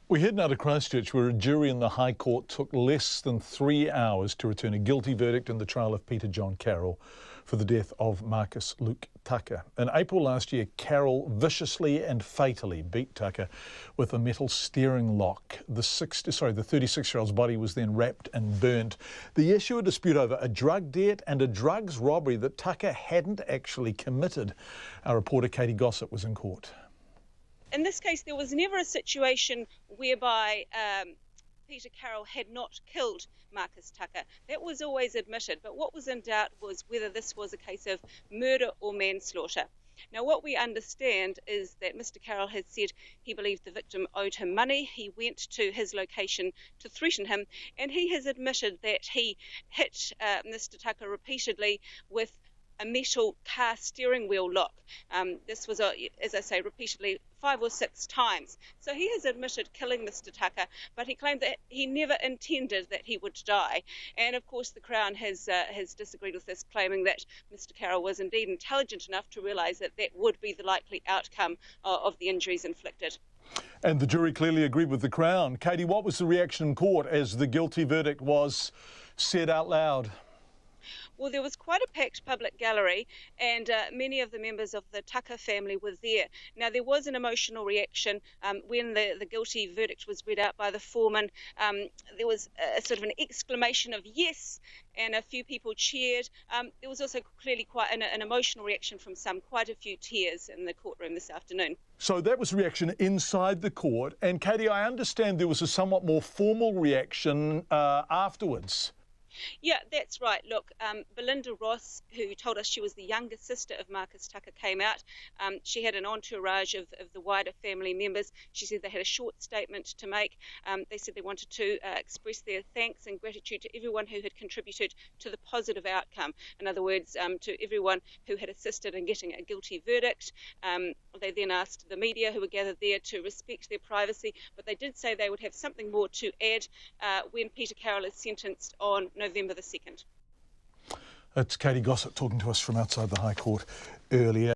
We head now to Christchurch, where a jury in the High Court took less than 3 hours to return a guilty verdict in the trial of Peter John Carroll for the death of Marcus Luke Tucker. In April last year, Carroll viciously and fatally beat Tucker with a metal steering lock. The 36-year-old's body was then wrapped and burnt. The issue, a dispute over a drug debt and a drugs robbery that Tucker hadn't actually committed. Our reporter Katie Gossett was in court. In this case, there was never a situation whereby Peter Carroll had not killed Marcus Tucker. That was always admitted, but what was in doubt was whether this was a case of murder or manslaughter. Now, what we understand is that Mr. Carroll had said he believed the victim owed him money. He went to his location to threaten him, and he has admitted that he hit Mr. Tucker repeatedly with a metal car steering wheel lock. This was, as I say, repeatedly 5 or 6 times. So he has admitted killing Mr. Tucker, but he claimed that he never intended that he would die. And of course, the Crown has disagreed with this, claiming that Mr. Carroll was indeed intelligent enough to realise that that would be the likely outcome of the injuries inflicted. And the jury clearly agreed with the Crown. Katie, what was the reaction in court as the guilty verdict was said out loud? Well, there was quite a packed public gallery, and many of the members of the Tucker family were there. Now, there was an emotional reaction when the guilty verdict was read out by the foreman. There was a sort of an exclamation of yes, and a few people cheered. There was also clearly quite an emotional reaction from some, quite a few tears in the courtroom this afternoon. So that was reaction inside the court. And Katie, I understand there was a somewhat more formal reaction afterwards. Yeah, that's right. Look, Belinda Ross, who told us she was the younger sister of Marcus Tucker, came out. She had an entourage of the wider family members. She said they had a short statement to make. They said they wanted to express their thanks and gratitude to everyone who had contributed to the positive outcome. In other words, to everyone who had assisted in getting a guilty verdict. They then asked the media who were gathered there to respect their privacy, but they did say they would have something more to add when Peter Carroll is sentenced on November the 2nd. That's Katie Gossett talking to us from outside the High Court earlier.